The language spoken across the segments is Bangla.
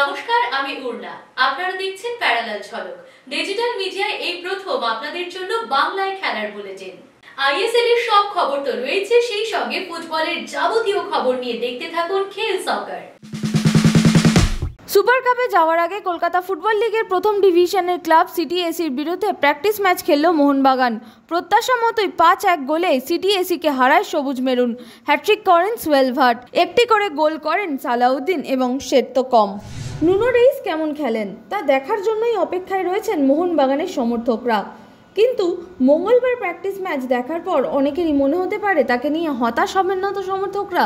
নমস্কার, আমি উর্না। আপনারা দেখছেন প্যারালাল ঝলক। ডিজিটাল মিডিয়ায় এই প্রথম আপনাদের জন্য বাংলায় খেলার বুলেটিন। আইএসএল এর সব খবর তো রয়েছে, সেই সঙ্গে ফুটবলের যাবতীয় খবর নিয়ে দেখতে থাকুন খেল সকার। সুপার কাপে যাওয়ার আগে কলকাতা ফুটবল লিগের প্রথম ডিভিশনের ক্লাব সিটিএসির বিরুদ্ধে প্র্যাকটিস ম্যাচ খেলল মোহনবাগান। প্রত্যাশা মতোই 5-1 গোলে সিটিএসিকে হারায় সবুজ মেরুন। হ্যাট্রিক করেন সোয়েলভার্ট, একটি করে গোল করেন সালাউদ্দিন এবং শেরতো কম। নুনো রেইস কেমন খেলেন তা দেখার জন্যই অপেক্ষায় রয়েছেন মোহনবাগানের সমর্থকরা। কিন্তু মঙ্গলবার প্র্যাকটিস ম্যাচ দেখার পর অনেকেরই মনে হতে পারে তাকে নিয়ে হতাশ হবেন না তো সমর্থকরা।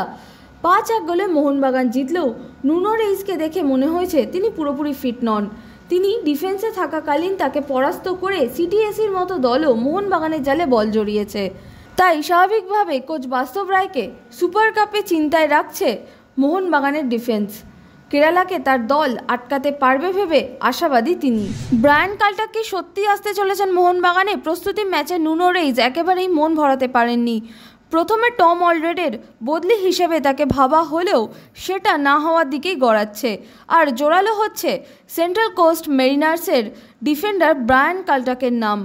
5-1 গোলে মোহনবাগান জিতলেও নুনো রেইসকে দেখে মনে হয়েছে তিনি পুরোপুরি ফিট নন। তিনি ডিফেন্সে থাকাকালীন তাকে পরাস্ত করে সিটিএসির মতো দলও মোহনবাগানের জালে বল জড়িয়েছে। তাই স্বাভাবিকভাবে কোচ বাস্তব রায়কে সুপার কাপে চিন্তায় রাখছে মোহনবাগানের ডিফেন্স। কেরালাকে তার দল আটকাতে পারবে ভেবে আশাবাদী তিনি। ব্রায়ান কাল্টাক কি সত্যি আসতে চলেছেন মোহনবাগানে? প্রস্তুতি ম্যাচে নুনো রেইস একেবারেই মন ভরাতে পারেননি। প্রথমে টম অলরেডের বদলি হিসেবে তাকে ভাবা হলেও সেটা না হওয়ার দিকেই গড়াচ্ছে। আর জোরালো হচ্ছে সেন্ট্রাল কোস্ট মেরিনার্সের ডিফেন্ডার ব্রায়ান কাল্টাকের নাম।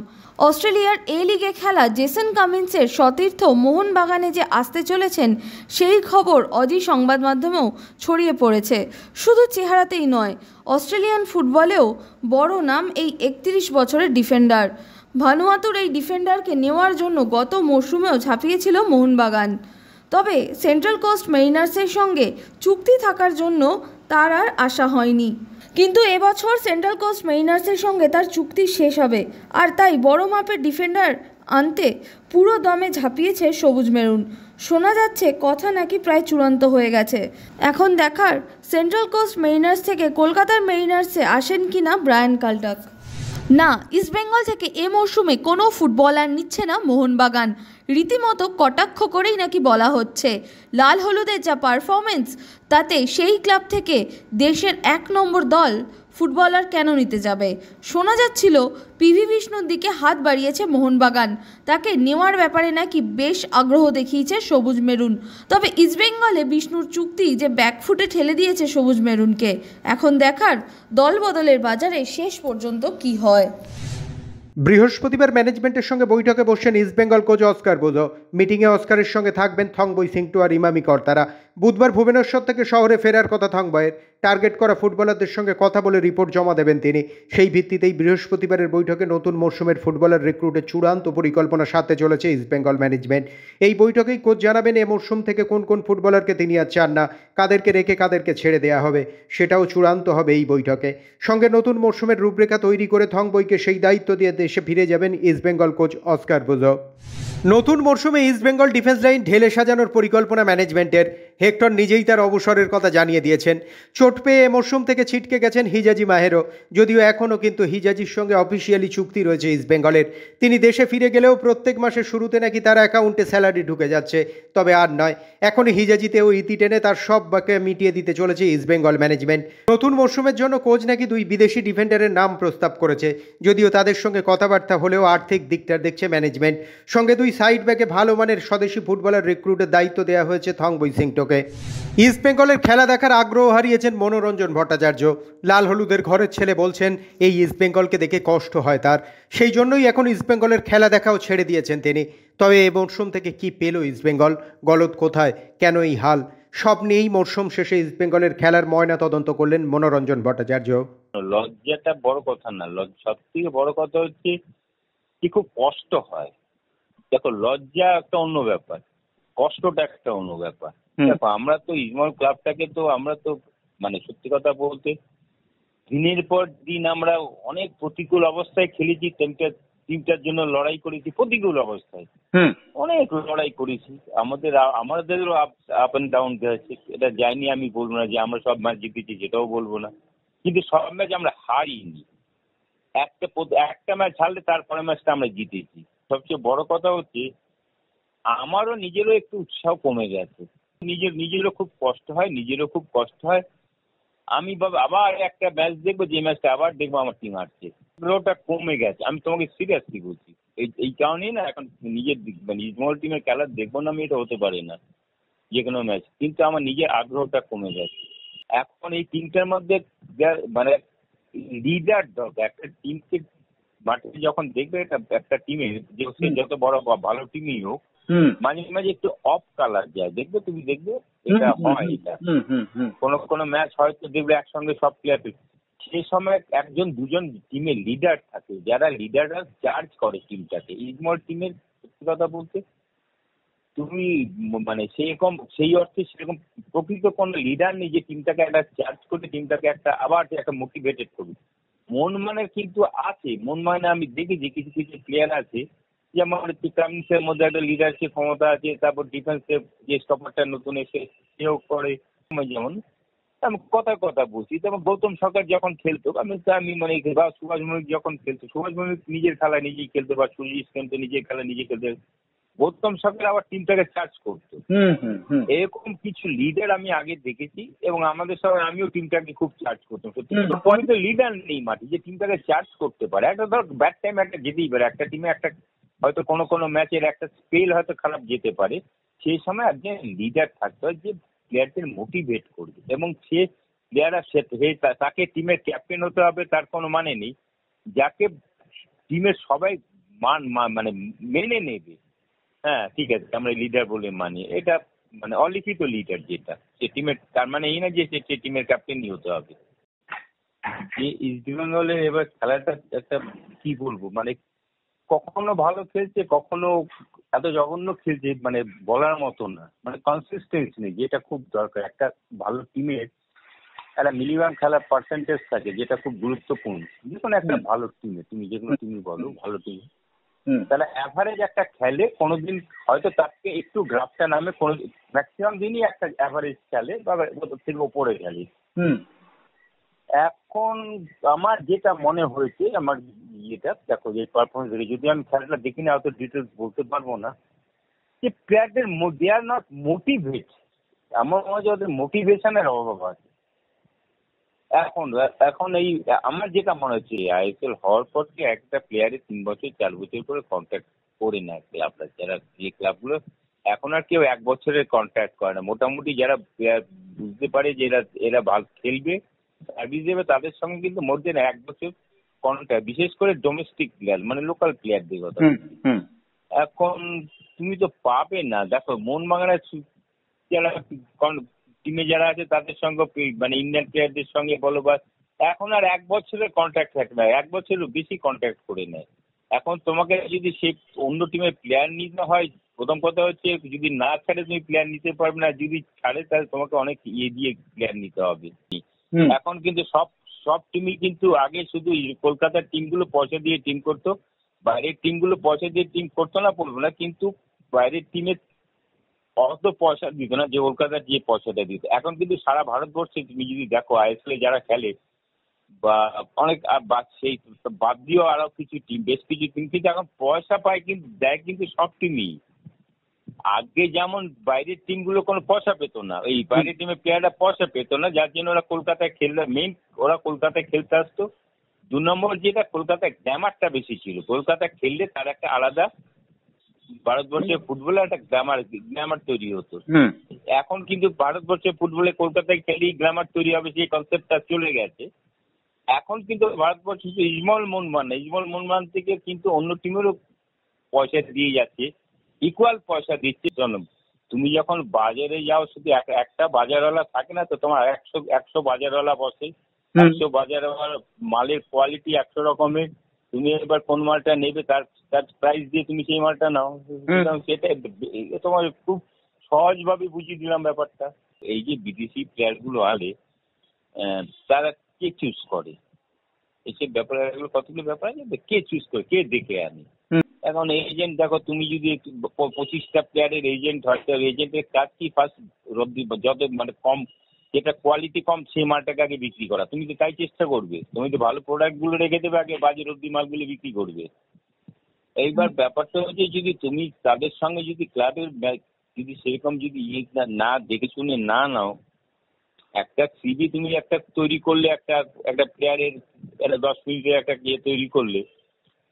অস্ট্রেলিয়ার এ লিগে খেলা জেসন কামিন্সের সতীর্থ মোহনবাগানে যে আসতে চলেছেন সেই খবর অজি সংবাদ মাধ্যমেও ছড়িয়ে পড়েছে। শুধু চেহারাতেই নয়, অস্ট্রেলিয়ান ফুটবলেও বড় নাম এই 31 বছরের ডিফেন্ডার। ভানুয়াতুর এই ডিফেন্ডারকে নেওয়ার জন্য গত মরশুমেও ঝাঁপিয়েছিল মোহনবাগান। তবে সেন্ট্রাল কোস্ট মেরিনার্সের সঙ্গে চুক্তি থাকার জন্য তার আর আশা হয়নি। কিন্তু এবছর সেন্ট্রাল কোস্ট মেরিনার্সের সঙ্গে তার চুক্তি শেষ হবে, আর তাই বড় মাপের ডিফেন্ডার আনতে পুরো দমে ঝাঁপিয়েছে সবুজ মেরুন। শোনা যাচ্ছে কথা নাকি প্রায় চূড়ান্ত হয়ে গেছে। এখন দেখার সেন্ট্রাল কোস্ট মেরিনার্স থেকে কলকাতার মেরিনার্সে আসেন কিনা ব্রায়ান কাল্টাক। না, ইস্টবেঙ্গল থেকে এ মরশুমে কোনো ফুটবলার নিচ্ছে না মোহনবাগান। রীতিমতো কটাক্ষ করেই নাকি বলা হচ্ছে লাল হলুদের যা পারফরমেন্স তাতে সেই ক্লাব থেকে দেশের 1 নম্বর দল ফুটবলার কেন নিতে যাবে। শোনা যাচ্ছিল পিভি বিষ্ণুর দিকে হাত বাড়িয়েছে মোহনবাগান, তাকে নেওয়ার ব্যাপারে নাকি বেশ আগ্রহ দেখিয়েছে সবুজ মেরুন। তবে ইস্টবেঙ্গলে বিষ্ণুর চুক্তি যে ব্যাকফুটে ঠেলে দিয়েছে সবুজ মেরুনকে। এখন দেখার দল বদলের বাজারে শেষ পর্যন্ত কি হয়। বৃহস্পতিবার ম্যানেজমেন্টের সঙ্গে বৈঠকে বসছেন ইস্টবেঙ্গল কোচ অস্কার বোজো। মিটিংয়ে অস্কারের সঙ্গে থাকবেন থংবই সিংটু আর ইমামি কর্তারা। বুধবার ভুবনেশ্বর থেকে শহরে ফেরার কথা থংবইয়ের। টার্গেট করা ফুটবলারদের সঙ্গে কথা বলে রিপোর্ট জমা দেবেন তিনি। সেই ভিত্তিতেই বৃহস্পতিবারের বৈঠকে নতুন মরশুমের ফুটবলার রিক্রুটের চূড়ান্ত পরিকল্পনা সাথে চলেছে ইস্টবেঙ্গল ম্যানেজমেন্ট। এই বৈঠকেই কোচ জানাবেন এ মরশুম থেকে কোন কোন ফুটবলারকে তিনি আর চান না, কাদেরকে রেখে কাদেরকে ছেড়ে দেওয়া হবে, সেটাও চূড়ান্ত হবে এই বৈঠকে। সঙ্গে নতুন মরশুমের রূপরেখা তৈরি করে থংবইকে সেই দায়িত্ব দিয়ে দেশে ফিরে যাবেন ইস্টবেঙ্গল কোচ অস্কার বোজো। নতুন মরশুমে ইস্টবেঙ্গল ডিফেন্স লাইন ঢেলে সাজানোর পরিকল্পনা ম্যানেজমেন্টের। হেক্টর নিজেই তার অবসরের কথা জানিয়ে দিয়েছেন। চোট পেয়ে এ মরশুম থেকে ছিটকে গেছেন হিজাজি মাহেরও, যদিও এখনও কিন্তু হিজাজির সঙ্গে অফিসিয়ালি চুক্তি রয়েছে ইস্টবেঙ্গলের। তিনি দেশে ফিরে গেলেও প্রত্যেক মাসের শুরুতে নাকি তার অ্যাকাউন্টে স্যালারি ঢুকে যাচ্ছে। তবে আর নয়, এখন হিজাজিতেও ইতি টেনে তার সব বাকি মিটিয়ে দিতে চলেছে ইস্টবেঙ্গল ম্যানেজমেন্ট। নতুন মরশুমের জন্য কোচ নাকি 2 বিদেশি ডিফেন্ডারের নাম প্রস্তাব করেছে, যদিও তাদের সঙ্গে কথাবার্তা হলেও আর্থিক দিকটা দেখছে ম্যানেজমেন্ট। সঙ্গে 2 সাইড ব্যাকে ভালো মানের স্বদেশি ফুটবলার রিক্রুটের দায়িত্ব দেওয়া হয়েছে থংবই সিংটোকে। ইস্টবেঙ্গলের খেলা দেখার আগ্রহ হারিয়েছেন মনোরঞ্জন ভট্টাচার্য। লাল হলুদের ঘরের ছেলে বলছেন এই ইস্টবেঙ্গলকে দেখে কষ্ট হয় তার, সেই জন্যই এখন ইস্টবেঙ্গলের খেলা দেখাও ছেড়ে দিয়েছেন তিনি। তবে এই মরশুম থেকে কি পেল ইস্টবেঙ্গল, গলদ কোথায়, কেন এই হাল, সব নিয়েই মরশুম শেষে ইস্টবেঙ্গলের খেলার ময়না তদন্ত করলেন মনোরঞ্জন ভট্টাচার্য। লজ্জাটা বড় কথা না, সব থেকে বড় কথা হচ্ছে কি খুব কষ্ট হয়। দেখো, লজ্জা একটা অন্য ব্যাপার, কষ্টটা একটা অন্য ব্যাপার। দেখো, আমরা তো ইস্টবেঙ্গল ক্লাবটাকে তো আমরা তো মানে সত্যি কথা বলতে দিনের পর দিন আমরা অনেক প্রতিকূল অবস্থায় খেলেছি, টিমটার জন্য লড়াই করেছি প্রতিকূল অবস্থায়, অনেক লড়াই করেছি। আমাদেরও আপ অ্যান্ড ডাউন গেছে, এটা যাইনি আমি বলবো না যে আমরা সব ম্যাচ জিতেছি, সেটাও বলবো না, কিন্তু সব ম্যাচ আমরা হারিনি। একটা ম্যাচ হারলে তারপরে ম্যাচটা আমরা জিতেছি। সবচেয়ে বড় কথা হচ্ছে আমারও নিজেরও একটু উৎসাহ কমে গেছে, নিজেরও খুব কষ্ট হয়। আমি আবার একটা ম্যাচ দেখবো, যে ম্যাচটা আবার দেখবো আমার টিম হারছে, আগ্রহটা কমে গেছে। আমি তোমাকে সিরিয়াসলি বলছি, এই কারণেই না এখন নিজের ইস্টবেঙ্গল টিমের খেলা দেখবো না আমি, এটা হতে পারে না যে কোনো ম্যাচ, কিন্তু আমার নিজের আগ্রহটা কমে গেছে। এখন এই টিমটার মধ্যে মানে লিডার দরকার। একটা টিমকে মাঠে যখন দেখবে একটা টিমের যে সে যত বড় বা ভালো টিমই হোক, মাঝে মাঝে একটু অফ কালার যায়, দেখবে তুমি দেখবে এটা হয়। এটা কোনো ম্যাচ হয়তো দেখবে একসঙ্গে সব প্লেয়ার, সেই সময় একজন দুজন টিমের লিডার থাকে, যারা লিডাররা চার্জ করে টিমটাকে। স্মল টিমের কথা বলতে তুমি মানে সেরকম সেই অর্থে সেরকম প্রকৃত কোনো লিডার নেই যে টিমটাকে একটা চার্জ করে টিমটাকে একটা আবার একটা মোটিভেটেড করবে। মন মানের কিন্তু আছে, মন মানে আমি দেখেছি কিছু কিছু প্লেয়ার আছে যেমন কামিন্সের মধ্যে একটা লিডারশিপ ক্ষমতা আছে, তারপর ডিফেন্সের যে স্টপারটা নতুন এসে সেও করে। যেমন আমি কথা বলছি, যেমন গৌতম সরকার যখন খেলতো আমি মানে বা সুভাষ মল্লিক যখন খেলতো, সুভাষ মল্লিক নিজের খেলা নিজেই খেলতো বা সুজিত সেন তো নিজের খেলা নিজে খেলতো, গৌতম সরকার আবার টিমটাকে চার্জ করতো। এরকম কিছু লিডার আমি আগে দেখেছি এবং আমাদের সবাই আমিও টিমটাকে খুব চার্জ করতাম। সত্যি তো লিডার নেই মাঠে যে টিমটাকে চার্জ করতে পারে। একটা ধর ব্যাড টাইম একটা যেতেই পারে, একটা টিমে একটা হয়তো কোনো ম্যাচের একটা স্পেল হয়তো খারাপ যেতে পারে, সেই সময় একজন লিডার থাকতে হয় যে প্লেয়ারদের মোটিভেট করবে এবং সে প্লেয়াররা তাকে টিমের ক্যাপ্টেন হতে হবে তার কোনো মানে নেই, যাকে টিমের সবাই মানে মেনে নেবে। হ্যাঁ ঠিক আছে, আমরা লিডার বলে মানি, এটা মানে অলিখিত লিডার যেটা সে টিমের, তার মানে এই না যে সে টিমের ক্যাপ্টেনই হতে হবে। যে ইস্ট বেঙ্গলের এবার খেলাটা একটা কি বলবো, মানে কখনো ভালো খেলছে, কখনো এত জঘন্য খেলছে মানে বলার মতো না, মানে কনসিস্টেন্সি নেই, যেটা খুব দরকার। একটা ভালো টিমের একটা মিনিমাম খেলার পার্সেন্টেজ থাকে, যেটা খুব গুরুত্বপূর্ণ। যে কোনো একটা ভালো টিমে, তুমি যে কোনো টিমই বলো ভালো টিম, তাহলে অ্যাভারেজ একটা খেলে, কোনোদিন হয়তো তাকে একটু গ্রাফটা নামে, কোনো ম্যাক্সিমাম দিনই একটা অ্যাভারেজ খেলে বা থেকে ওপরে খেলে। এখন আমার যেটা মনে হয়েছে, আমার ইয়েটা দেখো যে পারফরমেন্স দেখে, যদি আমি খেলাটা দেখি না অত ডিটেলস বলতে পারবো না, যে প্লেয়ারদের দে আর নট মোটিভেট। আমার মনে হয় ওদের মোটিভেশনের অভাব আছে। এখন এই আমার যেটা মনে হচ্ছে আইএসএল হওয়ার পর কি একটা প্লেয়ারের 3 বছর 4 বছর করে কন্ট্রাক্ট করে নেয় ক্লাবরা, যারা যে ক্লাবগুলো এখন আর কেউ 1 বছরের কন্ট্রাক্ট করে না। মোটামুটি যারা প্লেয়ার বুঝতে পারে যে এরা ভালো খেলবে, সার্ভিস দেবে, তাদের সঙ্গে কিন্তু মোর দেন 1 বছর কন্ট্রাক্ট, বিশেষ করে ডোমেস্টিক প্লেয়ার মানে লোকাল প্লেয়ারদের কথা। এখন তুমি তো পাবে না। দেখো মোহনবাগানের যারা টিমে যারা আছে তাদের সঙ্গে মানে ইন্ডিয়ান প্লেয়ারদের সঙ্গে বলো, বা এখন আর 1 বছরের কন্ট্রাক্ট থাকে না, 1 বছরেরও বেশি কন্ট্রাক্ট করে নেয়। এখন তোমাকে যদি সে অন্য টিমের প্লেয়ার নিতে হয়, প্রথম কথা হচ্ছে যদি না ছাড়ে তুমি প্লেয়ার নিতে পারবে না, যদি ছাড়ে তাহলে তোমাকে অনেক দিয়ে প্লেয়ার নিতে হবে। এখন কিন্তু সব টিমই কিন্তু আগে শুধু কলকাতার টিমগুলো পয়সা দিয়ে টিম করতো, বাইরের টিমগুলো পয়সা দিয়ে টিম করতো না বলবো না, কিন্তু বাইরের টিমের অত পয়সা দিত না যে কলকাতার যে পয়সাটা দিত। এখন কিন্তু সারা ভারতবর্ষে তুমি যদি দেখো আইএসএল যারা খেলে বা অনেক সেই বাদ দিয়েও আরো কিছু টিম, বেশ কিছু টিম কিন্তু এখন পয়সা পায়, কিন্তু দেয় কিন্তু সব টিমই। আগে যেমন বাইরের টিমগুলো কোনো পয়সা পেত না, এই বাইরের টিমের প্লেয়াররা পয়সা পেত না, যার জন্য ওরা কলকাতায় খেলতে ওরা কলকাতায় খেলতে আসতো। 2 নম্বর যেটা, কলকাতায় গ্ল্যামারটা বেশি ছিল। কলকাতায় খেললে তার একটা আলাদা ভারতবর্ষের ফুটবলে একটা গ্ল্যামার তৈরি হতো। এখন কিন্তু ভারতবর্ষের ফুটবলে কলকাতায় খেলেই গ্ল্যামার তৈরি হবে, সেই কনসেপ্টটা চলে গেছে। এখন কিন্তু ভারতবর্ষে ইজমল মোহনবাগান থেকে কিন্তু অন্য টিমেরও পয়সা দিয়ে যাচ্ছে, ইকুয়াল পয়সা দিচ্ছে। তুমি যখন বাজারে যাও, শুধু একটা বাজারওয়ালা থাকে না তো, তোমার 100 বাজারওয়ালা বসে, 100 বাজারওয়ালা মালের কোয়ালিটি 100 রকমের, তুমি এবার কোন মালটা নেবে তার প্রাইস দিয়ে তুমি সেই মালটা নাও। সেটা তোমার খুব সহজভাবে বুঝিয়ে দিলাম ব্যাপারটা। এই যে বিদেশি প্লেয়ার গুলো আলে, তারা কে চুজ করে এইসব ব্যাপারে, কতগুলো ব্যাপার আছে, কে চুজ করে, কে দেখে আনে। এখন এজেন্ট দেখো, তুমি যদি 25টা প্লেয়ারের এজেন্ট হয়, এজেন্টের কাজ কি ফার্স্ট যত মানে কম, যেটা কোয়ালিটি কম সেই মালটাকে আগে বিক্রি করা। তুমি তো তাই চেষ্টা করবে, তুমি তো ভালো প্রোডাক্ট গুলো রেখে দেবে, আগে বাজে রদ্দি মালগুলো বিক্রি করবে। এইবার ব্যাপারটা হচ্ছে, যদি তুমি তাদের সঙ্গে যদি ক্লাবের যদি সেরকম যদি না দেখে শুনে না নাও, একটা সিভি তুমি একটা তৈরি করলে, একটা প্লেয়ারের একটা 10 মিনিটের একটা তৈরি করলে,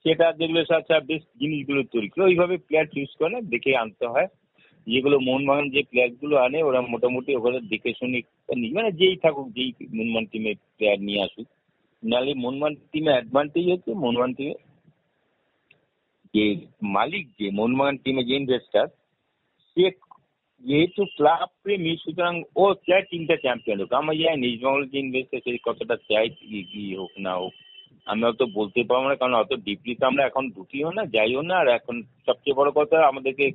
সেটা দেখলে বেশ জিনিসগুলো তৈরি করে ওইভাবে প্লেয়ার চুজ করে দেখে আনতে হয়। যেগুলো মোহনবাগান যে প্লেয়ার গুলো আনে ওরা মোটামুটি ওখানে দেখে শুনে মানে যেই থাকুক, যেই মোহনবাগান টিমে প্লেয়ার নিয়ে আসুক, নাহলে মোহনবাগান টিমে অ্যাডভান্টেজ হচ্ছে মোহনবাগান টিমে যে মালিক, যে মোহনবাগান টিমে যে ইনভেস্টার, সে যেহেতু ক্লাব প্রেমী, সুতরাং ও চায় টিমটা চ্যাম্পিয়ন হোক। আমার জানি ইস্টবেঙ্গল যে ইনভেস্টার সেই কতটা চাই কি হোক না হোক আমি অত বলতে পারবো না, কারণ অত ডিপলি তো আমরা এখন ঢুকিও না, যাইও না, আর এখন সবচেয়ে বড় কথা আমাদেরকে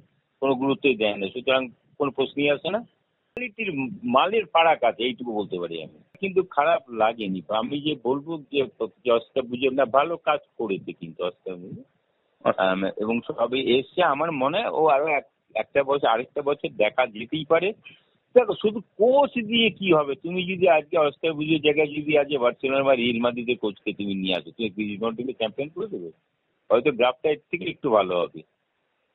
কোনো গুরুত্বই দেয় না, সুতরাং কোনো প্রশ্নই আসে না। কোয়ালিটির মালের ফারাক আছে, এইটুকু বলতে পারি আমি, কিন্তু খারাপ লাগেনি। আমি যে বলবো যে অস্কার বুঝে না ভালো কাজ করেছে, কিন্তু অস্কার বুঝে এবং সবে এসছে, আমার মনে হয় ও আরো আরেকটা বছর দেখা যেতেই পারে। দেখো শুধু কোচ দিয়ে কি হবে, তুমি যদি আজকে অস্কার বুঝির জায়গায় যদি আজকে বার্সেলোনা বা রিয়াল মাদ্রিদের কোচকে তুমি নিয়ে আসো, তুমি গ্রিজমানকে চ্যাম্পিয়ন করে দেবে? হয়তো গ্রাফটা এর থেকে একটু ভালো হবে।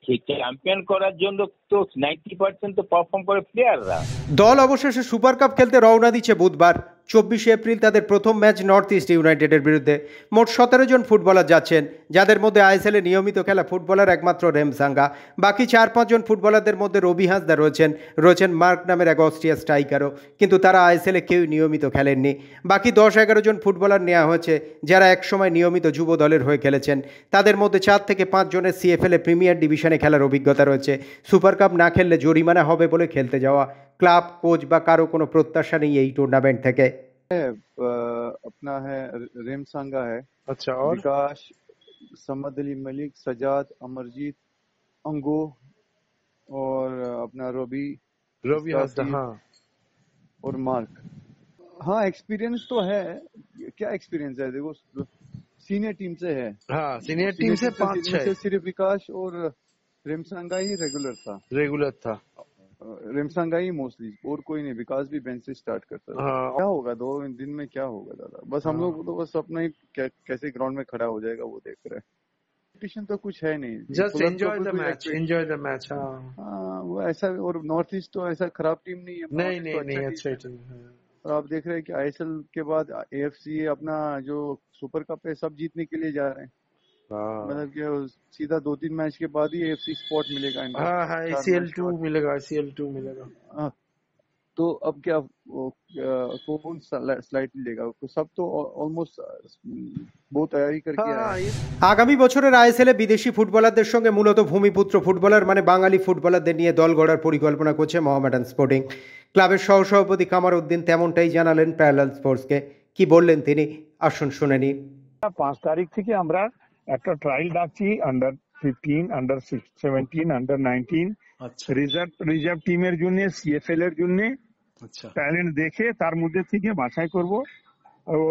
সেই চ্যাম্পিয়ন করার জন্য তো 90% তো পারফর্ম করে প্লেয়াররা। দল অবশেষে সুপার কাপ খেলতে রওনা দিচ্ছে বুধবার 24 এপ্রিল তাদের প্রথম ম্যাচ নর্থ ইস্ট ইউনাইটেডের বিরুদ্ধে। মোট 17 জন ফুটবলার যাচ্ছেন, যাদের মধ্যে আইএসএলে নিয়মিত খেলা ফুটবলার একমাত্র রেমসাঙ্গা। বাকি 4-5 জন ফুটবলারদের মধ্যে রবি হাঁসদা রয়েছেন মার্ক নামের এক অস্ট্রিয়া স্ট্রাইকারও, কিন্তু তারা আইএসএলে কেউই নিয়মিত খেলেননি। বাকি 10-11 জন ফুটবলার নেওয়া হয়েছে যারা একসময় নিয়মিত যুব দলের হয়ে খেলেছেন। তাদের মধ্যে 4 থেকে 5 জনের সিএফএলে প্রিমিয়ার ডিভিশনে খেলার অভিজ্ঞতা রয়েছে। সুপার কাপ না খেললে জরিমানা হবে বলে খেলতে যাওয়া। ক্লাব, কোচ বা কারো কোনো প্রত্যাশা নেই এই টুর্নামেন্ট থেকে। अपना है रेमसांगा है। अच्छा, और विकास, समद अली मलिक, सजाद, अमरजीत, अंगो और अपना रवि हासदा, हाँ और मार्क। हाँ, एक्सपीरियंस तो है। क्या एक्सपीरियंस है? देखो सीनियर टीम से है। हाँ, सीनियर टीम से 5-6 सिर्फ विकास और रेमसांगा ही रेगुलर था। रेमसांगा ही मोस्टली, और कोई नहीं। विकास भी बेंच से स्टार्ट करता था। हाँ। क्या होगा 2 दिन में, क्या होगा दादा? बस हम लोग तो बस अपना ही कैसे ग्राउंड में खड़ा हो जाएगा वो देख रहे हैं। कंपटीशन तो कुछ है नहीं, जस्ट एंजॉय द मैच। हाँ, वो ऐसा। और नॉर्थ ईस्ट तो ऐसा खराब टीम नहीं है। नहीं, अच्छा टीम है। और आप देख रहे हैं कि आईएसएल के बाद एएफसी अपना जो सुपर कप है सब जीतने के लिए जा रहे हैं। मतलब कि सीधा 2-3 मैच के बाद ही एएफसी स्पॉट मिलेगा। हाँ, ACL 2 मिलेगा। हाँ, तो अब क्या कौन स्लाइड लेगा? सब तो ऑलमोस्ट बहुत तैयारी करके आए। আগামী বছরের আইএসএলে বিদেশি ফুটবলারদের সঙ্গে মূলত ভূমিপুত্র ফুটবলার মানে বাঙালি ফুটবলারদের নিয়ে দল গড়ার পরিকল্পনা করছে মোহামেডান স্পোর্টিং ক্লাবের সহসভাপতি কামার উদ্দিন তেমনটাই জানালেন প্যারালাল স্পোর্টসকে। কি বললেন তিনি, আসুন শুনে নিন। 5 তারিখ থেকে আমরা একটা ট্রায়াল ডাকছি আন্ডার 15, আন্ডার 17, আন্ডার 19 রিজার্ভ টিমের জন্য, সিএফএল এর জন্য ট্যালেন্ট দেখে তার মধ্যে থেকে বাছাই করব।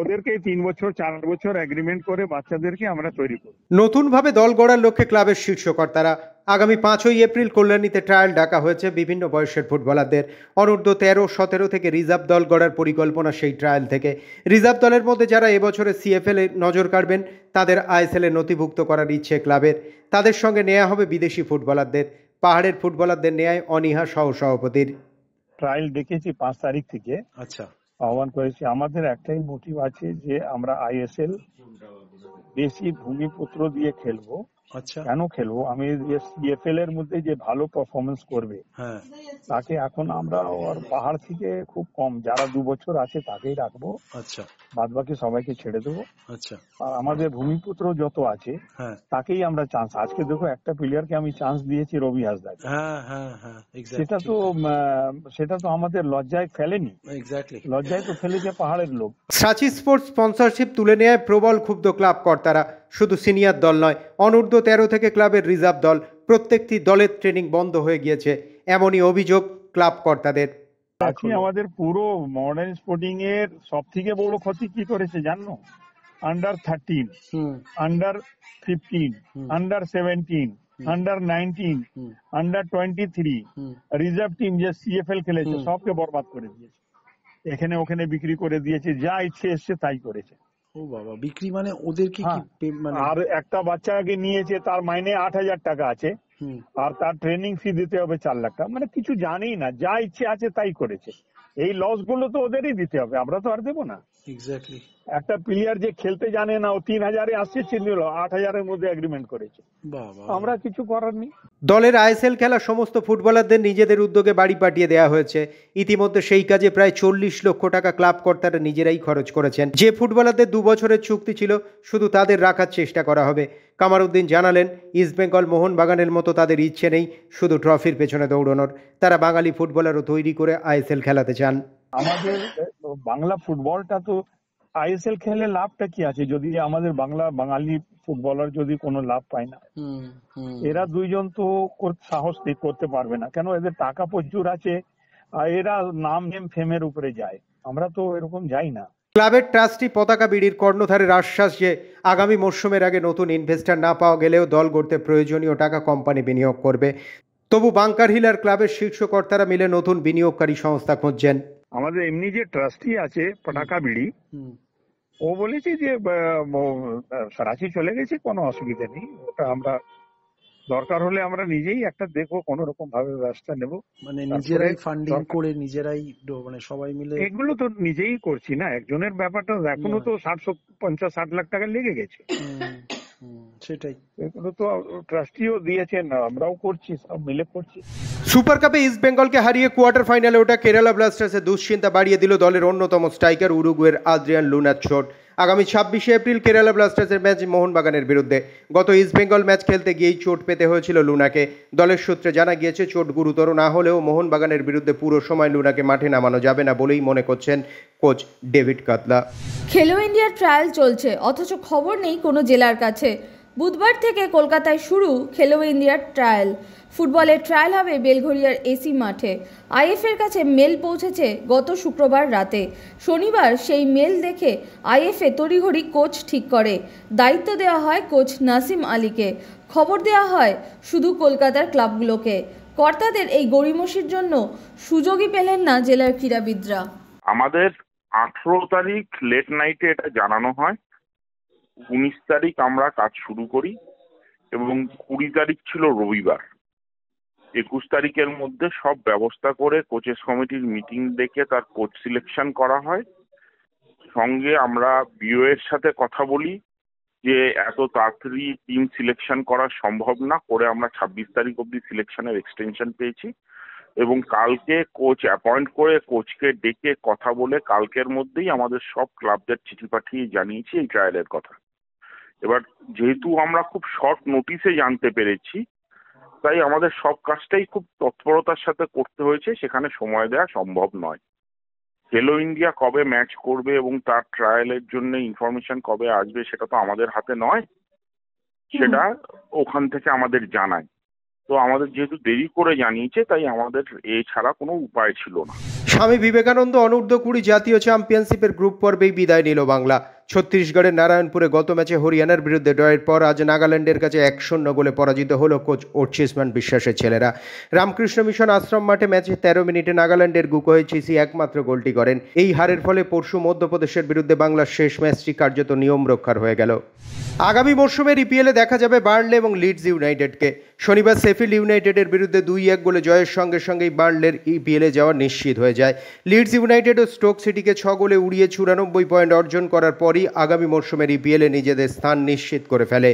ওদেরকে 3 বছর 4 বছর এগ্রিমেন্ট করে বাচ্চাদেরকে আমরা তৈরি করব। নতুনভাবে দল গড়ার লক্ষ্যে ক্লাবের শীর্ষ কর্তারা আগামী 5ই এপ্রিল কল্যাণীতে ট্রায়াল ডাকা হয়েছে বিভিন্ন বয়সের ফুটবলারদের। অনূর্ধ্ব 13-17 থেকে রিজার্ভ দল গড়ার পরিকল্পনা সেই ট্রায়াল থেকে। রিজার্ভ দলের মধ্যে যারা এবছরে সিএফএল এ নজর কাড়বেন তাদের আইএসএল এ নথিভুক্ত করার ইচ্ছে ক্লাবের। তাদের সঙ্গে নেওয়া হবে বিদেশি ফুটবলারদের। পাহাড়ের ফুটবলারদের নেয় অনীহা সহসভাপতির। ট্রায়াল ডেকেছি 5 তারিখ থেকে। আচ্ছা, আহ্বান করেছি। আমাদের একটাই মোটিভ আছে যে আমরা আইএসএল বেশি ভূমিপুত্র দিয়ে খেলবো। আচ্ছা, কেন খেলবো? আমি সিএফএল এর মধ্যে যে ভালো পারফরমেন্স করবে হ্যাঁ, তাকে এখন আমরা ওর পাহাড় থেকে খুব কম, যারা 2 বছর আছে তাকেই রাখবো। আচ্ছা, বাদ বাকি সবাইকে ছেড়ে দেবো। আচ্ছা, আর আমাদের ভূমিপুত্র যত আছে হ্যাঁ, তাকেই আমরা চান্স। আজকে দেখো একটা প্লেয়ারকে আমি চান্স দিয়েছি, রবি হাসদাকে। হ্যাঁ, সেটা তো আমাদের লজ্জায় ফেলেনি, এক্স্যাক্টলি লজ্জায় তো ফেলেছে পাহাড়ের লোক। সাচি স্পোর্টস স্পন্সরশিপ তুলে নেয় প্রবল ক্ষুব্ধ ক্লাব কর্তারা। শুধু সিনিয়র দল নয়, অনূর্ধ্ব 13 থেকে ক্লাবের রিজার্ভ দল প্রত্যেকটি দলের ট্রেনিং বন্ধ হয়ে গিয়েছে, এমনই অভিযোগ ক্লাব কর্তাদের। আজকে আমাদের পুরো মডার্ন স্পোর্টিং এর সব থেকে বড় ক্ষতি কি করেছে জানো? Under 13, under 15, under 17, under 19, under 23 reserve team যে সিএফএল খেলেছে সবকে বরবাদ করে দিয়েছে। এখানে ওখানে বিক্রি করে দিয়েছে, যা ইচ্ছে এসছে তাই করেছে। ও বাবা, বিক্রি মানে ওদেরকে কি মানে? আর একটা বাচ্চাকে নিয়েছে, তার মাইনে 8,000 টাকা আছে, আর তার ট্রেনিং ফি দিতে হবে 4 লাখ টাকা। মানে কিছু জানেই না, যা ইচ্ছে আছে তাই করেছে। এই লস গুলো তো ওদেরই দিতে হবে, আমরা তো আর দেবো না। এক্স্যাক্টলি। একটা প্লেয়ার যে খেলতে জানে না, ও 3,000-এ আসছে, ছিল 8,000-এর মধ্যে এগ্রিমেন্ট করেছে। বাবা, আমরা কিছু করার নেই। দলের আইএসএল খেলা সমস্ত ফুটবলারদের নিজেদের উদ্যোগে বাড়ি পাঠিয়ে দেওয়া হয়েছে। ইতিমধ্যে সেই কাজে প্রায় 40 লক্ষ টাকা ক্লাব কর্তারা নিজেরাই খরচ করেছেন। যে ফুটবলারদের 2 বছরের চুক্তি ছিল, শুধু তাদের রাখার চেষ্টা করা হবে। কামারউদ্দিন জানালেন, ইস্টবেঙ্গল মোহনবাগানের মতো তাদের ইচ্ছে নেই শুধু ট্রফির পেছনে দৌড়ানোর। তারা বাঙালি ফুটবলারও তৈরি করে আইএসএল খেলাতে চান। আমাদের বাংলা ফুটবলটা তো আইএসএল খেলে লাভটা কি আছে যদি আমাদের বাঙালি ফুটবলার যদি কোনো লাভ পায় না? এরা দুইজন তো সাহস করতে পারবে না, কেন এদের টাকা প্রচুর আছে আর এরা নাম ফেমের উপরে যায়। আমরা তো এরকম যাই না। ক্লাবের ট্রাস্টি পতাকা বিড়ির কর্ণধারের আশ্বাস যে আগামী মরশুমের আগে নতুন ইনভেস্টর না পাওয়া গেলেও দল গড়তে প্রয়োজনীয় টাকা কোম্পানি বিনিয়োগ করবে। তবু বাংকার হিল আর ক্লাবের শীর্ষ কর্তারা মিলে নতুন বিনিয়োগকারী সংস্থা খুঁজছেন। আমাদের এমনি যে ট্রাস্টি আছে পতাকা বিড়ি, ও বলেছে যে রাঁচি চলে গেছে, কোনো অসুবিধা নেই। ওটা আমরা দরকার হলে আমরা নিজেই একটা দেখবো, কোন রকম ভাবে ব্যবস্থা নেব। মানে নিজেরাই ফান্ডিং করে নিজেরাই মানে সবাই মিলে এগুলো তো নিজেই করছি না, একজনের ব্যাপারটা এখনো তো 50-60 লাখ টাকা লেগে গেছে। সেটাই, এগুলো তো ট্রাস্টিও দিয়েছেন, আমরাও করছি, সব মিলে করছি। সুপার কাপে ইস্ট বেঙ্গলকে হারিয়ে কোয়ার্টার ফাইনালে ওঠা কেরালা ব্লাস্টার্সের দুশ্চিন্তা বাড়িয়ে দিল দলের অন্যতম স্ট্রাইকার উরুগুয়ের আদ্রিয়ান লুনার চোট। আগামী 26শে এপ্রিল কেরালা ব্লাস্টার্সের ম্যাচ মোহনবাগানের বিরুদ্ধে। গত ইস্ট বেঙ্গল ম্যাচ খেলতে গিয়েই চোট পেতে হয়েছিল লুনাকে। দলের সূত্রে জানা গিয়েছে, চোট গুরুতর না হলেও মোহনবাগানের বিরুদ্ধে পুরো সময় লুনাকে মাঠে নামানো যাবে না বলেই মনে করছেন কোচ ডেভিড কাতলা। খেলো ইন্ডিয়ার ট্রায়াল চলছে, অথচ খবর নেই কোনো জেলার কাছে। বুধবার থেকে কলকাতায় শুরু খেলো ইন্ডিয়ার ট্রায়াল। ফুটবলের ট্রায়াল হবে বেলঘরিয়ার এসি মাঠে। আইএফের কাছে মেল পৌঁছেছে গত শুক্রবার রাতে। শনিবার সেই মেল দেখে আইএফএ তড়িঘড়ি কোচ ঠিক করে। দায়িত্ব দেওয়া হয় কোচ নাসিম আলীকে। খবর দেওয়া হয় শুধু কলকাতার ক্লাবগুলোকে। কর্তাদের এই গড়িমসির জন্য সুযোগই পেলেন না জেলার ক্রীড়াবিদরা। আমাদের 18 তারিখ লেট নাইটে এটা জানানো হয়, 19 তারিখ আমরা কাজ শুরু করি এবং 20 তারিখ ছিল রবিবার। 21 তারিখের মধ্যে সব ব্যবস্থা করে কোচেস কমিটির মিটিং ডেকে তার কোচ সিলেকশন করা হয়। সঙ্গে আমরা বিও এর সাথে কথা বলি যে এত তাড়াতাড়ি টিম সিলেকশন করা সম্ভব না, করে আমরা 26 তারিখ অব্দি সিলেকশনের এক্সটেনশন পেয়েছি এবং কালকে কোচ অ্যাপয়েন্ট করে কোচকে ডেকে কথা বলে কালকের মধ্যেই আমাদের সব ক্লাবদের চিঠি পাঠিয়ে জানিয়েছি এই ট্রায়ালের কথা। এবার যেহেতু আমরা খুব শর্ট নোটিসে জানতে পেরেছি, তাই আমাদের সব কাজটাই খুব তৎপরতার সাথে করতে হয়েছে, সেখানে সময় দেওয়া সম্ভব নয়। খেলো ইন্ডিয়া কবে ম্যাচ করবে এবং তার ট্রায়ালের জন্য ইনফরমেশন কবে আসবে সেটা তো আমাদের হাতে নয়, সেটা ওখান থেকে আমাদের জানায়। তো আমাদের যেহেতু দেরি করে জানিয়েছে, তাই আমাদের এছাড়া কোনো উপায় ছিল না। স্বামী বিবেকানন্দ অনূর্ধ্ব 20 জাতীয় চ্যাম্পিয়নশিপের গ্রুপ পর্বেই বিদায় নিল বাংলা। ছত্তিশগড়ের নারায়ণপুরে গত ম্যাচে হরিয়ানার বিরুদ্ধে ড্রয়ের পর আজ নাগাল্যান্ডের কাছে 1-0 গোলে পরাজিত হল কোচ অর্চিসমান বিশ্বাসের ছেলেরা। রামকৃষ্ণ মিশন আশ্রম মাঠে ম্যাচে 13 মিনিটে নাগাল্যান্ডের গুকোহে চিসি একমাত্র গোলটি করেন। এই হারের ফলে পরশু মধ্যপ্রদেশের বিরুদ্ধে বাংলার শেষ ম্যাচটি কার্যত নিয়ম রক্ষার হয়ে গেল। আগামী মরশুমের ইপিএলে দেখা যাবে বার্নলে এবং লিডস ইউনাইটেডকে। শনিবার শেফিল্ড ইউনাইটেডের বিরুদ্ধে 2-1 গোলে জয়ের সঙ্গে সঙ্গেই বার্নলের ইপিএলে যাওয়া নিশ্চিত হয়ে যায়। লিডস ইউনাইটেড ও স্টোক সিটিকে 6 গোলে উড়িয়ে 94 পয়েন্ট অর্জন করার পরই আগামী মরশুমের ইপিএলে নিজেদের স্থান নিশ্চিত করে ফেলে।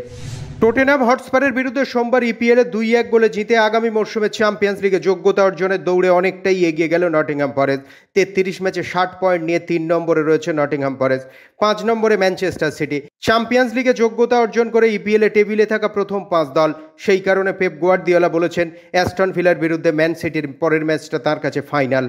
টটেনহাম হটস্পারের বিরুদ্ধে সোমবার ইপিএলে 2-1 গোলে জিতে আগামী মরশুমে চ্যাম্পিয়ন্স লিগে যোগ্যতা অর্জনের দৌড়ে অনেকটাই এগিয়ে গেল নটিংহ্যাম ফরেস্ট। 33 ম্যাচে 60 পয়েন্ট নিয়ে 3 নম্বরে রয়েছে নটিংহ্যাম ফরেস্ট, 5 নম্বরে ম্যানচেস্টার সিটি। চ্যাম্পিয়ন্স লিগে যোগ্যতা অর্জন করে ইপিএলে টেবিলে থাকা প্রথম 5 দল। সেই কারণে পেপ গুয়ার্দিওলা বলেছেন, অ্যাস্টন ভিলার বিরুদ্ধে ম্যান সিটির পরের ম্যাচটা তার কাছে ফাইনাল।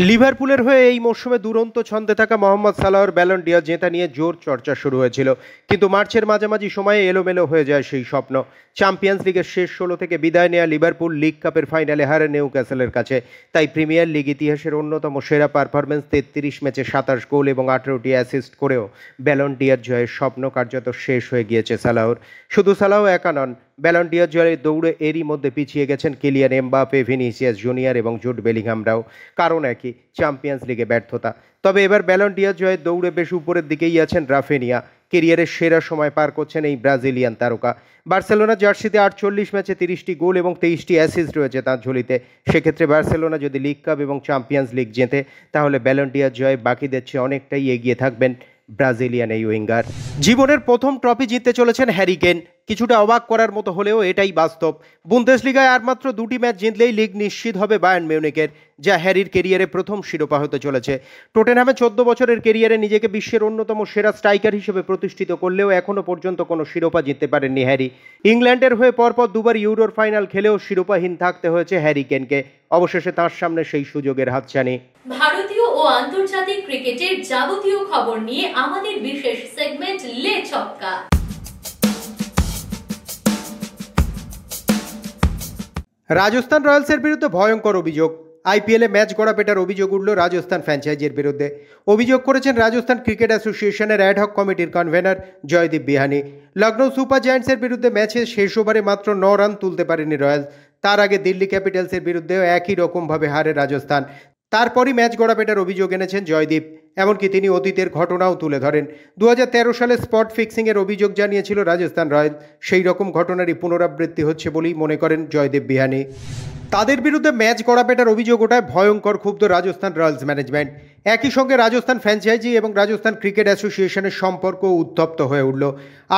লিভারপুলের হয়ে এই মরশুমে দুরন্ত ছন্দে থাকা মোহাম্মদ সালাহর ব্যালন ডি'র জেতা নিয়ে জোর চর্চা শুরু হয়েছিল, কিন্তু মার্চের মাঝামাঝি সময়ে এলোমেলো হয়ে যায় সেই স্বপ্ন। চ্যাম্পিয়ন্স লিগের শেষ 16 থেকে বিদায় নেওয়া লিভারপুল লিগ কাপের ফাইনালে হারে নিউক্যাসলের কাছে। তাই প্রিমিয়ার লিগ ইতিহাসের অন্যতম সেরা পারফরমেন্স, 33 ম্যাচে 27 গোল এবং 18টি অ্যাসিস্ট করেও ব্যালন ডি'র জয়ের স্বপ্ন কার্যত শেষ হয়ে গিয়েছে সালাহর। শুধু সালাহ একা নন, ব্যালন ডি'র জয়ের দৌড়ে এরই মধ্যে পিছিয়ে গেছেন কিলিয়ান এমবাপে, ভিনিসিয়াস জুনিয়র এবং জুড বেলিংহামরাও। কারণ একই, চ্যাম্পিয়ন্স লিগে ব্যর্থতা। তবে এবার ব্যালন ডি'র জয়ের দৌড়ে বেশ উপরের দিকেই আছেন রাফিনিয়া। কেরিয়ারের সেরা সময় পার করছেন এই ব্রাজিলিয়ান তারকা। বার্সেলোনা জার্সিতে 48 ম্যাচে 30টি গোল এবং 23টি অ্যাসিস্ট রয়েছে তার ঝুলিতে। সেক্ষেত্রে বার্সেলোনা যদি লিগ কাপ এবং চ্যাম্পিয়ন্স লিগ জেতে তাহলে ব্যালন ডি'অর জয়ে বাকিদের চেয়ে অনেকটাই এগিয়ে থাকবেন ব্রাজিলিয়ান এই উইঙ্গার। জীবনের প্রথম ট্রফি জিততে চলেছেন হ্যারি কেন। কিছুটা অবাক করার মতো হলেও এটাই বাস্তব। বুন্দেসলিগায় আর মাত্র 2টি ম্যাচ জিতলেই লিগ নিশ্চিত হবে বায়ার্ন মিউনিখের, যা হ্যারির কেরিয়ারে প্রথম শিরোপা হতে চলেছে। টটেনহ্যামে 14 বছরের কেরিয়ারে নিজেকে বিশ্বের অন্যতম সেরা স্ট্রাইকার হিসেবে প্রতিষ্ঠিত করলেও এখনও পর্যন্ত কোনো শিরোপা জিততে পারেননি হ্যারি। ইংল্যান্ডের হয়ে পরপর দুবার ইউরোর ফাইনাল খেলেও শিরোপাহীন থাকতে হয়েছে হ্যারি কেনকে। অবশেষে তাঁর সামনে সেই সুযোগের হাতছানি। ভারতীয় ও আন্তর্জাতিক ক্রিকেটের যাবতীয় খবর নিয়ে আমাদের বিশেষ সেগমেন্ট লে ছক্কা। রাজস্থান রয়্যালসের বিরুদ্ধে ভয়ঙ্কর অভিযোগ। আইপিএলে ম্যাচ গড়াপেটার অভিযোগ উঠল রাজস্থান ফ্র্যাঞ্চাইজির বিরুদ্ধে। অভিযোগ করেছেন রাজস্থান ক্রিকেট অ্যাসোসিয়েশনের অ্যাডহক কমিটির কনভেনর জয়দীপ বিহানি। লখনৌ সুপার জায়ান্টসের বিরুদ্ধে ম্যাচে শেষ ওভারে মাত্র 9 রান তুলতে পারেনি রয়্যালস। তার আগে দিল্লি ক্যাপিটালসের বিরুদ্ধেও একই রকমভাবে হারে রাজস্থান। তারপরই ম্যাচ গড়াপেটার অভিযোগ এনেছেন জয়দীপ। এমনকি তিনি অতীতের ঘটনাও তুলে ধরেন। 2013 সালে স্পট ফিক্সিংয়ের অভিযোগ জানিয়েছিল রাজস্থান রয়্যালস। সেই রকম ঘটনারই পুনরাবৃত্তি হচ্ছে বলেই মনে করেন জয়দীপ বিহানি। তাদের বিরুদ্ধে ম্যাচ গড়াপেটার অভিযোগ ওঠায় ভয়ঙ্কর ক্ষুব্ধ রাজস্থান রয়্যালস ম্যানেজমেন্ট। একই সঙ্গে রাজস্থান ফ্র্যাঞ্চাইজি এবং রাজস্থান ক্রিকেট অ্যাসোসিয়েশনের সম্পর্ক উত্তপ্ত হয়ে উঠল।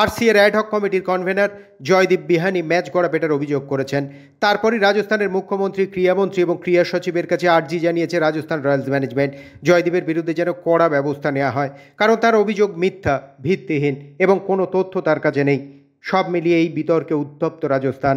আরসি এর অ্যাডহক কমিটির কনভেনর জয়দীপ বিহানি ম্যাচ গড়াপেটার অভিযোগ করেছেন। তারপরই রাজস্থানের মুখ্যমন্ত্রী, ক্রীড়ামন্ত্রী এবং ক্রীড়া সচিবের কাছে আর্জি জানিয়েছে রাজস্থান রয়্যালস ম্যানেজমেন্ট জয়দীপের বিরুদ্ধে যেন কড়া ব্যবস্থা নেওয়া হয়, কারণ তার অভিযোগ মিথ্যা, ভিত্তিহীন এবং কোনো তথ্য তার কাছে নেই। সব মিলিয়ে এই বিতর্কে উত্তপ্ত রাজস্থান।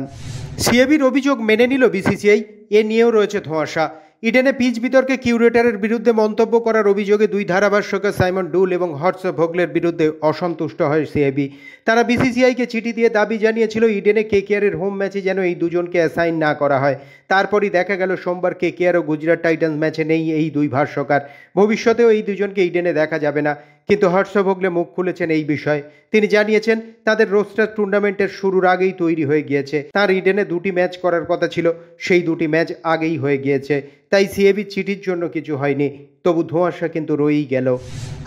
সিএবির অভিযোগ মেনে নিল বিসিসিআই, এ নিয়েও রয়েছে ধোঁয়াশা। ইডেনে পিচ বিতর্কে কিউরেটরের বিরুদ্ধে মন্তব্য করার অভিযোগে 2 ধারাভাষ্যকার সাইমন ডুল এবং হর্ষ ভোগলের বিরুদ্ধে অসন্তুষ্ট হয় সিএবি। তারা বিসিসিআইকে চিঠি দিয়ে দাবি জানিয়েছিল ইডেনে কেকেআরের হোম ম্যাচে যেন এই দুজনকে অ্যাসাইন না করা হয়। তারপরই দেখা গেল সোমবার কেকেআর ও গুজরাট টাইটান্স ম্যাচে নেই এই 2 ভাষ্যকার। ভবিষ্যতেও এই দুজনকে ইডেনে দেখা যাবে না। কিন্তু হর্ষ ভোগলে মুখ খুলেছেন এই বিষয়ে। তিনি জানিয়েছেন তাদের রোস্টার টুর্নামেন্টের শুরুর আগেই তৈরি হয়ে গিয়েছে। তার ইডেনে 2টি ম্যাচ করার কথা ছিল, সেই 2টি ম্যাচ আগেই হয়ে গিয়েছে। তাই সিএবি চিঠির জন্য কিছু হয়নি। তবু ধোঁয়াশা কিন্তু রয়েই গেল।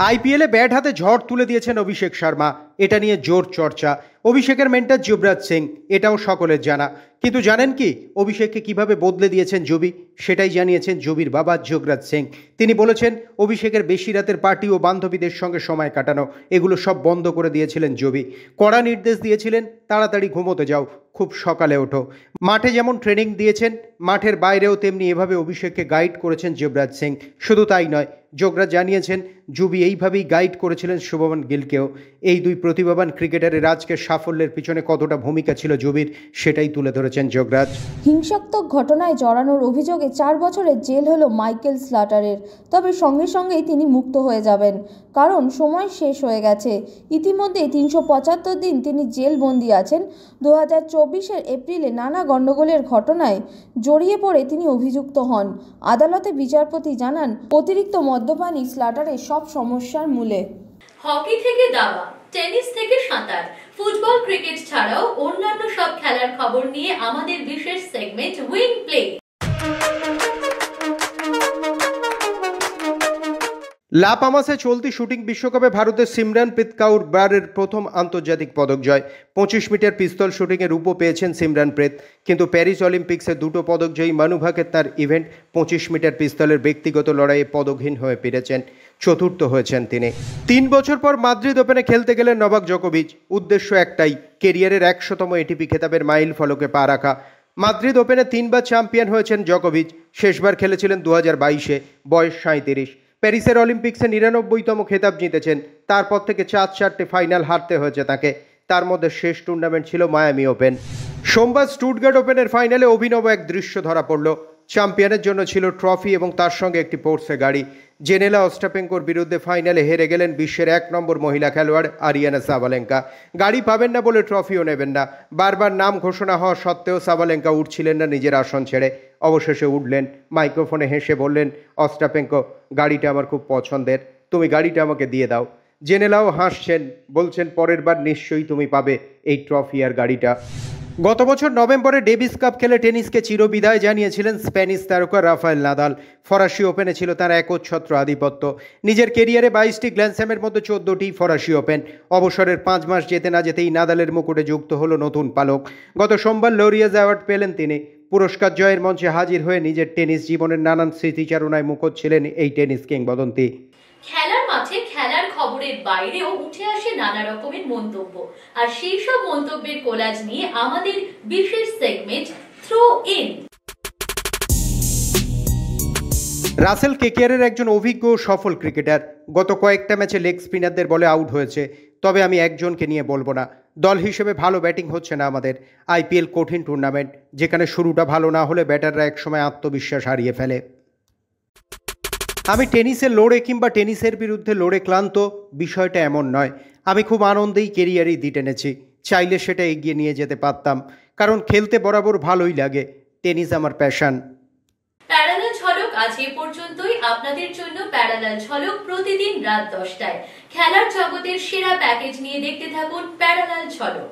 আইপিএলে ব্যাট হাতে ঝড় তুলে দিয়েছেন অভিষেক শর্মা। এটা নিয়ে জোর চর্চা। অভিষেকের মেন্টর যুবরাজ সিং, এটাও সকলের জানা। কিন্তু জানেন কি অভিষেককে কিভাবে বদলে দিয়েছেন যুবি? সেটাই জানিয়েছেন যুবির বাবা যুবরাজ সিং। তিনি বলেছেন অভিষেকের বেশি রাতের পার্টি ও বান্ধবীদের সঙ্গে সময় কাটানো এগুলো সব বন্ধ করে দিয়েছিলেন যুবি। কড়া নির্দেশ দিয়েছিলেন তাড়াতাড়ি ঘুমোতে যাও, খুব সকালে ওঠো। মাঠে যেমন ট্রেনিং দিয়েছেন মাঠের বাইরেও তেমনি এভাবে অভিষেককে গাইড করেছেন যুবরাজ সিং। শুধু তাই নয়, যোগরাজ জানিয়েছেন যুবি এইভাবেই গাইড করেছিলেন শুভমান গিলকেও। এই 2 প্রতিভাবান ক্রিকেটারের আজকের সাফল্যের পিছনে কতটা ভূমিকা ছিল যুবির সেটাই তুলে ধরেছেন যোগরাজ। হিংসাত্মক ঘটনায় জড়ানোর অভিযোগে 4 বছরের জেল হলো মাইকেল স্লাটারের। তবে সঙ্গে সঙ্গেই তিনি মুক্ত হয়ে যাবেন, কারণ সময় শেষ হয়ে গেছে। ইতিমধ্যে 375 দিন তিনি জেলবন্দি আছেন। 2024-এর এপ্রিলে নানা গণ্ডগোলের ঘটনায় জড়িয়ে পড়ে তিনি অভিযুক্ত হন। আদালতে বিচারপতি জানান অতিরিক্ত মদ্যপানই স্লাটারের সব সমস্যার মূলে। হকি থেকে দাবা, টেনিস থেকে সাঁতার, ফুটবল, ক্রিকেট ছাড়াও অন্যান্য সব খেলার খবর নিয়ে আমাদের বিশেষ সেগমেন্ট উইং প্লে। লা পামাসে চলতি শুটিং বিশ্বকাপে ভারতের সিমরানপ্রীত কাউর বারের প্রথম আন্তর্জাতিক পদক জয়। 25 মিটার পিস্তল শুটিংয়ে রূপও পেয়েছেন সিমরানপ্রীত। কিন্তু প্যারিস অলিম্পিক্সে 2টো পদক জয়ী মানু ভাকের তার ইভেন্ট 25 মিটার পিস্তলের ব্যক্তিগত লড়াইয়ে পদকহীন হয়ে ফিরেছেন। চতুর্থ হয়েছেন তিনি। 3 বছর পর মাদ্রিদ ওপেনে খেলতে গেলেন নভাক জোকোভিচ। উদ্দেশ্য একটাই, কেরিয়ারের 100তম এটিপি খেতাবের মাইল ফলকে পা রাখা। মাদ্রিদ ওপেনে 3বার চ্যাম্পিয়ন হয়েছেন জোকোভিচ। শেষবার খেলেছিলেন 2022-এ, বয়স 37। প্যারিসের অলিম্পিক্সে 99তম খেতাব জিতেছেন। তারপর থেকে 4টে ফাইনাল হারতে হয়েছে তাকে। তার মধ্যে শেষ টুর্নামেন্ট ছিল মায়ামি ওপেন। সোমবার স্টুটগার্ট ওপেনের ফাইনালে অভিনব এক দৃশ্য ধরা পড়ল। চ্যাম্পিয়নের জন্য ছিল ট্রফি এবং তার সঙ্গে একটি পোর্সে গাড়ি। জেনেলা অস্টাপেঙ্কোর বিরুদ্ধে ফাইনালে হেরে গেলেন বিশ্বের 1 নম্বর মহিলা খেলোয়াড় আরিয়ানা সাবালেঙ্কা। গাড়ি পাবেন না বলে ট্রফিও নেবেন না। বারবার নাম ঘোষণা হওয়া সত্ত্বেও সাবালেঙ্কা উঠছিলেন না নিজের আসন ছেড়ে। অবশেষে উঠলেন, মাইক্রোফোনে হেসে বললেন, অস্টাপেঙ্কো, গাড়িটা আমার খুব পছন্দের, তুমি গাড়িটা আমাকে দিয়ে দাও। জেনেলাও হাসছেন, বলছেন পরের বার নিশ্চয়ই তুমি পাবে এই ট্রফি আর গাড়িটা। গত বছর নভেম্বরে ডেভিস কাপ খেলে টেনিসকে চিরবিদায় জানিয়েছিলেন স্প্যানিশ তারকা রাফায়েল নাদাল। ফরাসি ওপেনে ছিল তার একচ্ছত্র আধিপত্য। নিজের কেরিয়ারে 22টি গ্র্যান্ড স্ল্যামের মধ্যে 14টি ফরাসি ওপেন। অবসরের 5 মাস যেতে না যেতেই নাদালের মুকুটে যুক্ত হলো নতুন পালক। গত সোমবার লরিয়াজ অ্যাওয়ার্ড পেলেন তিনি। পুরস্কার জয়ের মঞ্চে হাজির হয়ে নিজের টেনিস জীবনের নানান স্মৃতিচারণায় মুখর ছিলেন এই টেনিস কিংবদন্তি। খেলার মাঠে খেলার খবরের বাইরেও উঠে আসে নানা রকমের মন্তব্য, আর সেই সব মন্তব্যের কোলাজ নিয়ে আমাদের বিশেষ সেগমেন্ট থ্রো ইন। রাসেল কেকেআরের একজন অভিজ্ঞ ও সফল ক্রিকেটার। গত কয়েকটা ম্যাচে লেগ স্পিনারদের বলে আউট হয়েছে, তবে আমি একজনকে নিয়ে বলবো না। দল হিসেবে ভালো ব্যাটিং হচ্ছে না আমাদের। আইপিএল কঠিন টুর্নামেন্ট, যেখানে শুরুটা ভালো না হলে ব্যাটাররা একসময় আত্মবিশ্বাস হারিয়ে ফেলে। আমি টেনিসে লড়ে কিংবা টেনিসের বিরুদ্ধে লড়ে ক্লান্ত, বিষয়টা এমন নয়। আমি খুব আনন্দেই কেরিয়ারই দিয়ে টেনেছি। চাইলে সেটা এগিয়ে নিয়ে যেতে পারতাম, কারণ খেলতে বরাবর ভালোই লাগে। টেনিস আমার প্যাশন। প্যারালাল ঝলক আজ এ পর্যন্তই। আপনাদের জন্য প্যারালাল ঝলক প্রতিদিন রাত 10টায়। খেলার জগতের সেরা প্যাকেজ নিয়ে দেখতে থাকুন প্যারালাল ঝলক।